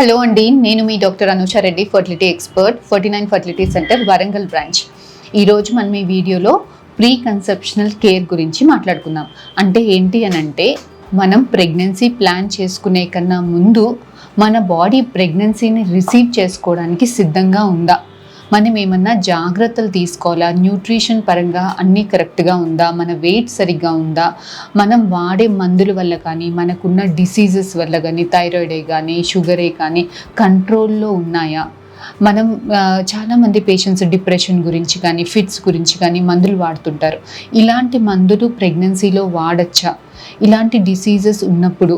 Hello అండి, నేను మీ doctor Anusha Reddy, fertility expert, 49 fertility centre, Warangal branch. ఈరోజు మనం ఈ వీడియోలో ప్రీ కన్సెప్షనల్ కేర్ గురించి మాట్లాడుకుందాం. అంటే ఏంటి అని అంటే, మనం ప్రెగ్నెన్సీ ప్లాన్ చేసుకునే కన్నా ముందు మన బాడీ ప్రెగ్నెన్సీని రిసీవ్ చేసుకోవడానికి సిద్ధంగా ఉందా, మనం ఏమన్నా జాగ్రత్తలు తీసుకోవాలా, న్యూట్రిషన్ పరంగా అన్నీ కరెక్ట్గా ఉందా, మన వెయిట్ సరిగ్గా ఉందా, మనం వాడే మందుల వల్ల కానీ, మనకున్న డిసీజెస్ వల్ల కానీ, థైరాయిడే కానీ, షుగరే కానీ కంట్రోల్లో ఉన్నాయా. మనం చాలామంది పేషెంట్స్ డిప్రెషన్ గురించి కానీ, ఫిట్స్ గురించి కానీ మందులు వాడుతుంటారు. ఇలాంటి మందులు ప్రెగ్నెన్సీలో వాడచ్చా? ఇలాంటి డిసీజెస్ ఉన్నప్పుడు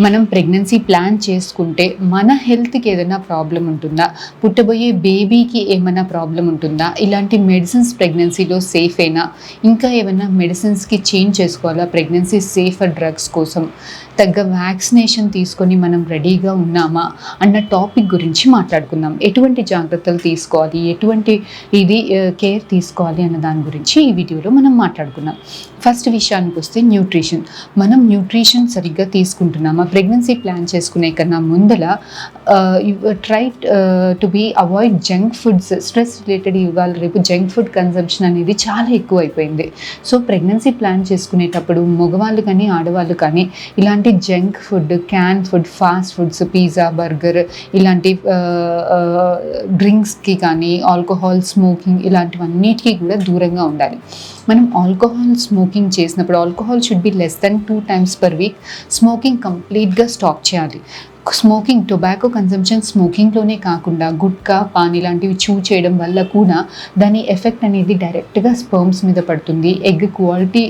మనం ప్రెగ్నెన్సీ ప్లాన్ చేసుకుంటే మన హెల్త్కి ఏదైనా ప్రాబ్లం ఉంటుందా, పుట్టబోయే బేబీకి ఏమైనా ప్రాబ్లం ఉంటుందా, ఇలాంటి మెడిసిన్స్ ప్రెగ్నెన్సీలో సేఫేనా, ఇంకా ఏమైనా మెడిసిన్స్కి చేంజ్ చేసుకోవాలా, ప్రెగ్నెన్సీ సేఫర్ డ్రగ్స్ కోసం తగ్గ వ్యాక్సినేషన్ తీసుకొని మనం రెడీగా ఉన్నామా అన్న టాపిక్ గురించి మాట్లాడుకుందాం. ఎటువంటి జాగ్రత్తలు తీసుకోవాలి, ఎటువంటి కేర్ తీసుకోవాలి అన్న దాని గురించి ఈ వీడియోలో మనం మాట్లాడుకుందాం. ఫస్ట్ విషయానికి వస్తే న్యూట్రిషన్. మనం న్యూట్రిషన్ సరిగ్గా తీసుకుంటున్నామా? ప్రెగ్నెన్సీ ప్లాన్ చేసుకునే కన్నా ముందల try to be avoid junk foods. Stress related ఇవాళ రేపు జంక్ ఫుడ్ కన్సంప్షన్ అనేది చాలా ఎక్కువ అయిపోయింది. సో ప్రెగ్నెన్సీ ప్లాన్ చేసుకునేటప్పుడు మగవాళ్ళు కానీ ఆడవాళ్ళు కానీ ఇలాంటి junk food, can food, fast foods, pizza, burger, ఇలాంటి డ్రింక్స్కి కానీ, ఆల్కహాల్, స్మోకింగ్ ఇలాంటివన్నిటికీ కూడా దూరంగా ఉండాలి. మనం ఆల్కహాల్ స్మోకింగ్ చేసినప్పుడు alcohol should be less then 2 times per week. Smoking కంప్లీట్గా స్టాప్ చేయాలి. స్మోకింగ్, టొబాకో కన్సంప్షన్ స్మోకింగ్లోనే కాకుండా గుట్కా, పాన్ ఇలాంటివి చూ చేయడం వల్ల కూడా దాని ఎఫెక్ట్ అనేది డైరెక్ట్గా స్పర్మ్స్ మీద పడుతుంది. ఎగ్ క్వాలిటీ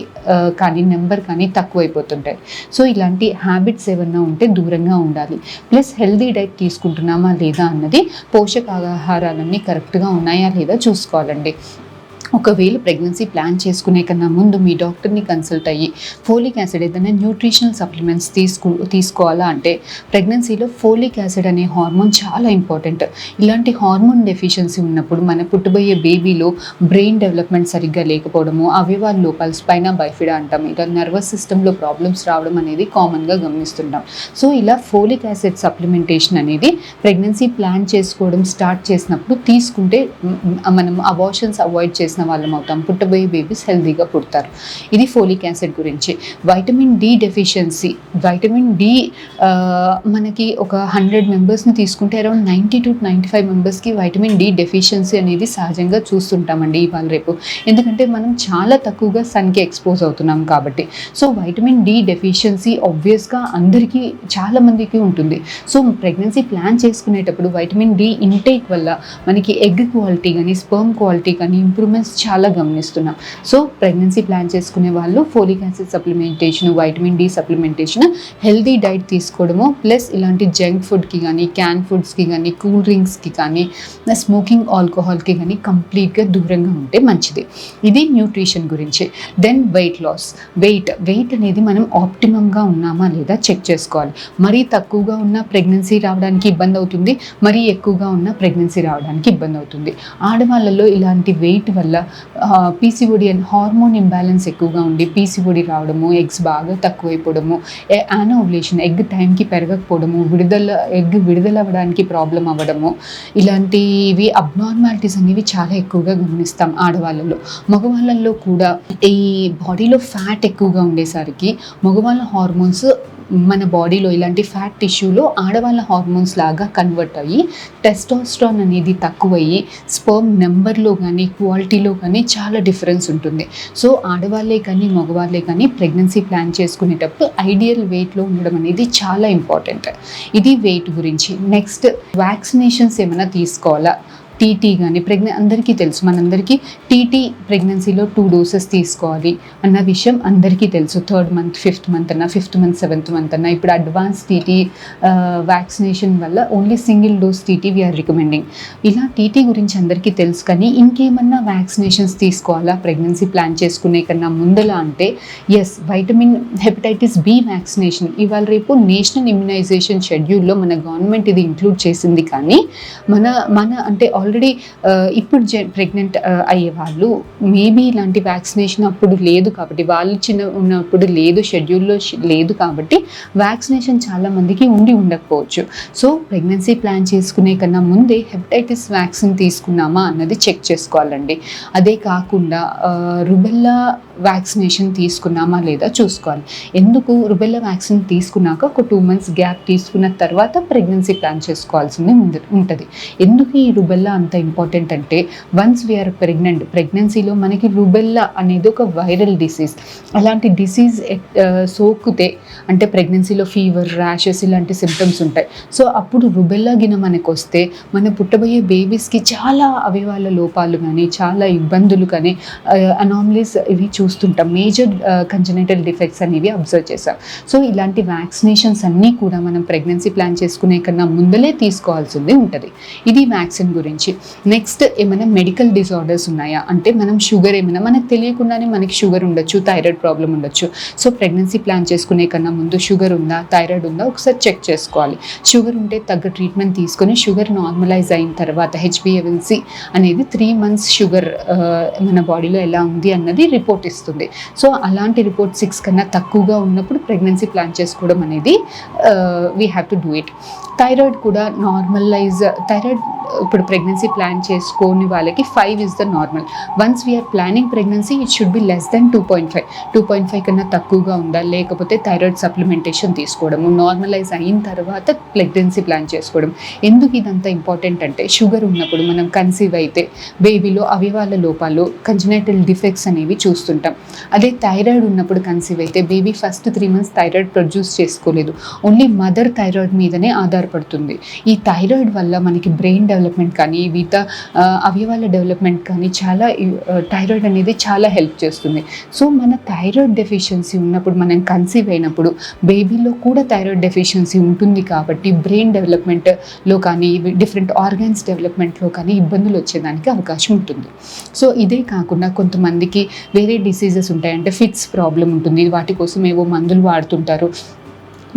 కానీ నెంబర్ కానీ తక్కువైపోతుంటాయి. సో ఇలాంటి హ్యాబిట్స్ ఏమన్నా ఉంటే దూరంగా ఉండాలి. ప్లస్ హెల్దీ డైట్ తీసుకుంటున్నామా లేదా అన్నది, పోషకాహారాలన్నీ కరెక్ట్గా ఉన్నాయా లేదా చూసుకోవాలండి. ఒకవేళ ప్రెగ్నెన్సీ ప్లాన్ చేసుకునే కన్నా ముందు మీ డాక్టర్ని కన్సల్ట్ అయ్యి ఫోలిక్ యాసిడ్ ఏదైనా న్యూట్రిషనల్ సప్లిమెంట్స్ తీసుకోవాలా అంటే, ప్రెగ్నెన్సీలో ఫోలిక్ యాసిడ్ అనే హార్మోన్ చాలా ఇంపార్టెంట్. ఇలాంటి హార్మోన్ డెఫిషియన్సీ ఉన్నప్పుడు మన పుట్టబోయే బేబీలో బ్రెయిన్ డెవలప్మెంట్ సరిగ్గా లేకపోవడము, అవయవాల లోపాలు, స్పైనా బైఫిడా అంటాం, ఇలా నర్వస్ సిస్టంలో ప్రాబ్లమ్స్ రావడం అనేది కామన్గా గమనిస్తుంటాం. సో ఇలా ఫోలిక్ యాసిడ్ సప్లిమెంటేషన్ అనేది ప్రెగ్నెన్సీ ప్లాన్ చేసుకోవడం స్టార్ట్ చేసినప్పుడు తీసుకుంటే మనం అబార్షన్స్ అవాయిడ్ చేసిన వాళ్ళం అవుతాం. పుట్టబోయే బేబీస్ హెల్తీగా పుడతారు. ఇది ఫోలిక్ యాసిడ్ గురించి. Vitamin D deficiency. Vitamin D మనకి ఒక 100 మెంబర్స్ని తీసుకుంటే అరౌండ్ 90 to 95 మెంబర్స్కి వైటమిన్ డి డెఫిషియన్సీ అనేది సహజంగా చూస్తుంటామండి ఇవాళ రేపు. ఎందుకంటే మనం చాలా తక్కువగా సన్కి ఎక్స్పోజ్ అవుతున్నాం కాబట్టి. సో వైటమిన్ డి డెఫిషియన్సీ ఆబ్వియస్గా అందరికీ, చాలామందికి ఉంటుంది. సో ప్రెగ్నెన్సీ ప్లాన్ చేసుకునేటప్పుడు వైటమిన్ డి ఇంటేక్ వల్ల మనకి ఎగ్ క్వాలిటీ కానీ, స్పర్మ్ క్వాలిటీ కానీ ఇంప్రూవ్మెంట్స్ చాలా గమనిస్తున్నాం. సో ప్రెగ్నెన్సీ ప్లాన్ చేసుకునే వాళ్ళు folic acid supplementation, vitamin D supplementation, healthy diet తీసుకోవడము, ప్లస్ ఇలాంటి జంక్ ఫుడ్కి కానీ, క్యాన్ ఫుడ్స్కి కానీ, కూల్ డ్రింక్స్కి కానీ, స్మోకింగ్, ఆల్కహాల్కి కానీ కంప్లీట్గా దూరంగా ఉంటే మంచిది. ఇది న్యూట్రిషన్ గురించి. Then weight loss. వెయిట్ అనేది మనం ఆప్టిమమ్గా ఉన్నామా లేదా చెక్ చేసుకోవాలి. మరీ తక్కువగా ఉన్న ప్రెగ్నెన్సీ రావడానికి ఇబ్బంది అవుతుంది, మరీ ఎక్కువగా ఉన్న ప్రెగ్నెన్సీ రావడానికి ఇబ్బంది అవుతుంది. ఆడవాళ్ళలో ఇలాంటి వెయిట్ వల్ల పీసీఓడి అండ్ హార్మోన్ ఇంబ్యాలెన్స్ ఎక్కువగా ఉండి పీసీఓడి రావడము, ఎగ్స్ బాగా తక్కువైపోవడము, యానోవ్యులేషన్ ఎగ్ టైంకి పెరగకపోవడము, ఎగ్ విడుదల అవ్వడానికి ప్రాబ్లం అవ్వడము, ఇలాంటివి అబ్నార్మాలిటీస్ అనేవి చాలా ఎక్కువగా గమనిస్తాం ఆడవాళ్ళలో. మగవాళ్ళల్లో కూడా ఈ బాడీలో ఫ్యాట్ ఎక్కువగా ఉండేసరికి మగవాళ్ళ హార్మోన్స్ మన బాడీలో ఇలాంటి ఫ్యాట్ టిష్యూలో ఆడవాళ్ళ హార్మోన్స్ లాగా కన్వర్ట్ అయ్యి టెస్టోస్టెరాన్ అనేది తక్కువయ్యి స్పర్మ్ నెంబర్లో కానీ, క్వాలిటీలో కానీ చాలా డిఫరెన్స్ ఉంటుంది. సో ఆడవాళ్ళే కానీ మగవాళ్ళే కానీ ప్రెగ్నెన్సీ ప్లాన్ చేసుకునేటప్పుడు ఐడియల్ వెయిట్లో ఉండడం అనేది చాలా ఇంపార్టెంట్. ఇది వెయిట్ గురించి. నెక్స్ట్, వ్యాక్సినేషన్స్ ఏమైనా తీసుకోవాలా? టీటీ కానీ అందరికీ తెలుసు, మనందరికీ టీటీ ప్రెగ్నెన్సీలో 2 doses తీసుకోవాలి అన్న విషయం అందరికీ తెలుసు. 3rd month, 5th month అన్న, 5th month, 7th month అన్న. ఇప్పుడు అడ్వాన్స్ టీటీ వ్యాక్సినేషన్ వల్ల only single dose TT we're recommending. ఇలా టీటీ గురించి అందరికీ తెలుసు. కానీ ఇంకేమన్నా వ్యాక్సినేషన్స్ తీసుకోవాలా ప్రెగ్నెన్సీ ప్లాన్ చేసుకునే కన్నా ముందల అంటే, yes, vitamin hepatitis B vaccination ఇవాళ రేపు నేషనల్ ఇమ్యునైజేషన్ షెడ్యూల్లో మన గవర్నమెంట్ ఇది ఇంక్లూడ్ చేసింది. కానీ మన అంటే ఆల్రెడీ ఇప్పుడు ప్రెగ్నెంట్ అయ్యే వాళ్ళు మేబీ ఇలాంటి వ్యాక్సినేషన్ అప్పుడు లేదు కాబట్టి, వాళ్ళు చిన్న ఉన్నప్పుడు లేదు, షెడ్యూల్లో లేదు కాబట్టి వ్యాక్సినేషన్ చాలా మందికి ఉండకపోవచ్చు. సో ప్రెగ్నెన్సీ ప్లాన్ చేసుకునే కన్నా ముందే హెపటైటిస్ వ్యాక్సిన్ తీసుకున్నామా అన్నది చెక్ చేసుకోవాలండి. అదే కాకుండా రుబెల్లా వ్యాక్సినేషన్ తీసుకున్నామా లేదా చూసుకోవాలి. ఎందుకు రుబెల్లా వ్యాక్సిన్ తీసుకున్నాక ఒక 2 months గ్యాప్ తీసుకున్న తర్వాత ప్రెగ్నెన్సీ ప్లాన్ చేసుకోవాల్సింది ఉంటుంది. ఎందుకు ఈ రుబెల్లా అంత ఇంపార్టెంట్ అంటే, వన్స్ వీఆర్ ప్రెగ్నెన్సీలో మనకి రుబెల్లా అనేది ఒక వైరల్ డిసీజ్. అలాంటి డిసీజ్ సోకితే అంటే ప్రెగ్నెన్సీలో ఫీవర్, ర్యాషెస్ ఇలాంటి సిమ్టమ్స్ ఉంటాయి. సో అప్పుడు రుబెల్లా గిన మనకు వస్తే మన పుట్టబోయే బేబీస్కి చాలా అవయవాల లోపాలు కానీ, చాలా ఇబ్బందులు కానీ, అనామలీస్ ఇవి చూస్తుంటాం. మేజర్ కంజనైటల్ డిఫెక్ట్స్ అనేవి అబ్జర్వ్ చేసాం. సో ఇలాంటి వ్యాక్సినేషన్స్ అన్నీ కూడా మనం ప్రెగ్నెన్సీ ప్లాన్ చేసుకునే కన్నా ముందలే తీసుకోవాల్సింది ఉంటుంది. ఇది వ్యాక్సిన్ గురించి. నెక్స్ట్, ఏమైనా మెడికల్ డిజార్డర్స్ ఉన్నాయా అంటే, మనం షుగర్ ఏమైనా మనకు తెలియకుండానే మనకి షుగర్ ఉండొచ్చు, థైరాయిడ్ ప్రాబ్లం ఉండొచ్చు. సో ప్రెగ్నెన్సీ ప్లాన్ చేసుకునే కన్నా ముందు షుగర్ ఉందా, థైరాయిడ్ ఉందా ఒకసారి చెక్ చేసుకోవాలి. షుగర్ ఉంటే తగ్గ ట్రీట్మెంట్ తీసుకొని షుగర్ నార్మలైజ్ అయిన తర్వాత HbA1c అనేది 3 months షుగర్ మన బాడీలో ఎలా ఉంది అన్నది రిపోర్ట్ ఇస్తుంది. సో అలాంటి రిపోర్ట్ 6 కన్నా తక్కువగా ఉన్నప్పుడు ప్రెగ్నెన్సీ ప్లాన్ చేసుకోవడం అనేది we have to do it. Thyroid కూడా థైరాయిడ్ ఇప్పుడు ప్రెగ్నెన్సీ ప్లాన్ చేసుకోని వాళ్ళకి 5 is the normal. Once we're planning pregnancy it should be less then 2.5 కన్నా తక్కువగా ఉందా, లేకపోతే థైరాయిడ్ సప్లిమెంటేషన్ తీసుకోవడము, నార్మలైజ్ అయిన తర్వాత ప్రెగ్నెన్సీ ప్లాన్ చేసుకోవడం. ఎందుకు ఇదంతా ఇంపార్టెంట్ అంటే, షుగర్ ఉన్నప్పుడు మనం కన్సీవ్ అయితే బేబీలో అవయవాల లోపాలు, కంజనైటల్ డిఫెక్ట్స్ అనేవి చూస్తుంటాం. అదే థైరాయిడ్ ఉన్నప్పుడు కన్సీవ్ అయితే baby first 3 months thyroid produce చేసుకోలేదు, ఓన్లీ మదర్ థైరాయిడ్ మీదనే ఆధారపడుతుంది. ఈ థైరాయిడ్ వల్ల మనకి బ్రెయిన్ డెవలప్మెంట్ కానీ, మిగతా అవయవాల డెవలప్మెంట్ కానీ చాలా థైరాయిడ్ అనేది చాలా హెల్ప్ చేస్తుంది. సో మన థైరాయిడ్ డెఫిషియన్సీ ఉన్నప్పుడు, మనం కన్సీవ్ అయినప్పుడు బేబీలో కూడా థైరాయిడ్ డెఫిషియన్సీ ఉంటుంది కాబట్టి బ్రెయిన్ డెవలప్మెంట్లో కానీ, డిఫరెంట్ ఆర్గాన్స్ డెవలప్మెంట్లో కానీ ఇబ్బందులు వచ్చేదానికి అవకాశం ఉంటుంది. సో ఇదే కాకుండా కొంతమందికి వేరే డిసీజెస్ ఉంటాయి, అంటే ఫిట్స్ ప్రాబ్లం ఉంటుంది, వాటి కోసం ఏవో మందులు వాడుతుంటారు.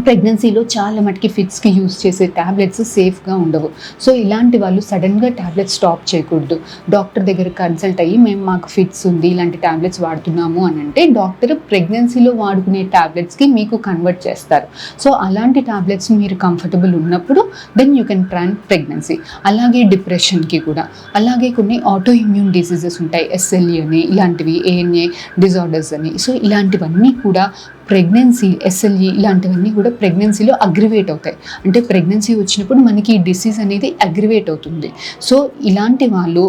ప్రెగ్నెన్సీలో చాలా మటుకి ఫిట్స్కి యూజ్ చేసే ట్యాబ్లెట్స్ సేఫ్గా ఉండవు. సో ఇలాంటి వాళ్ళు సడన్గా ట్యాబ్లెట్స్ స్టాప్ చేయకూడదు. డాక్టర్ దగ్గర కన్సల్ట్ అయ్యి, మాకు ఫిట్స్ ఉంది, ఇలాంటి ట్యాబ్లెట్స్ వాడుతున్నాము అని అంటే డాక్టర్ ప్రెగ్నెన్సీలో వాడుకునే ట్యాబ్లెట్స్కి మీకు కన్వర్ట్ చేస్తారు. సో అలాంటి ట్యాబ్లెట్స్ మీరు కంఫర్టబుల్ ఉన్నప్పుడు then you can plan pregnancy. అలాగే డిప్రెషన్కి కూడా, అలాగే కొన్ని ఆటో ఇమ్యూన్ డిసీజెస్ ఉంటాయి, SLE అని, ఇలాంటివి ANA డిజార్డర్స్ అని. సో ఇలాంటివన్నీ కూడా ప్రెగ్నెన్సీ, SLE ఇలాంటివన్నీ కూడా ప్రెగ్నెన్సీలో అగ్రివేట్ అవుతాయి. అంటే ప్రెగ్నెన్సీ వచ్చినప్పుడు మనకి ఈ డిసీజ్ అనేది అగ్రివేట్ అవుతుంది. సో ఇలాంటి వాళ్ళు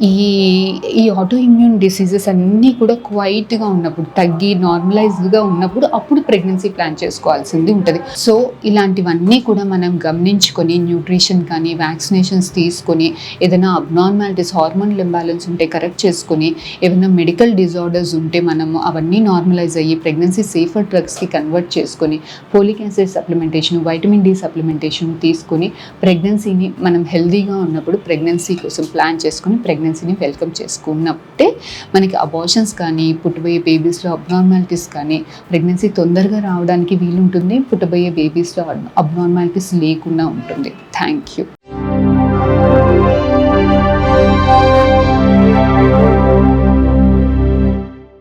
ఈ ఆటో ఇమ్యూన్ డిసీజెస్ అన్నీ కూడా క్వైట్గా ఉన్నప్పుడు, తగ్గి నార్మలైజ్డ్గా ఉన్నప్పుడు అప్పుడు ప్రెగ్నెన్సీ ప్లాన్ చేసుకోవాల్సింది ఉంటుంది. సో ఇలాంటివన్నీ కూడా మనం గమనించుకొని, న్యూట్రిషన్ కానీ, వ్యాక్సినేషన్స్ తీసుకొని, ఏదైనా అబ్నార్మాలిటీస్, హార్మోనల్ ఇంబ్యాలెన్స్ ఉంటే కరెక్ట్ చేసుకొని, ఏదైనా మెడికల్ డిజార్డర్స్ ఉంటే మనము అవన్నీ నార్మలైజ్ అయ్యి ప్రెగ్నెన్సీ సేఫర్ డ్రగ్స్కి కన్వర్ట్ చేసుకొని, folic acid supplementation, vitamin D supplementation తీసుకొని ప్రెగ్నెన్సీని మనం హెల్దీగా ఉన్నప్పుడు ప్రెగ్నెన్సీ కోసం ప్లాన్ చేసుకొని ప్రెగ్నెన్సీని వెల్కమ్ చేసుకున్నప్పుడే మనకి అబార్షన్స్ కానీ, పుట్టబోయే బేబీస్లో అబ్నార్మాలిటీస్ కానీ, ప్రెగ్నెన్సీ తొందరగా రావడానికి వీలుంటుంది, పుట్టబోయే బేబీస్లో అబ్నార్మాలిటీస్ లేకుండా ఉంటుంది. Thank you.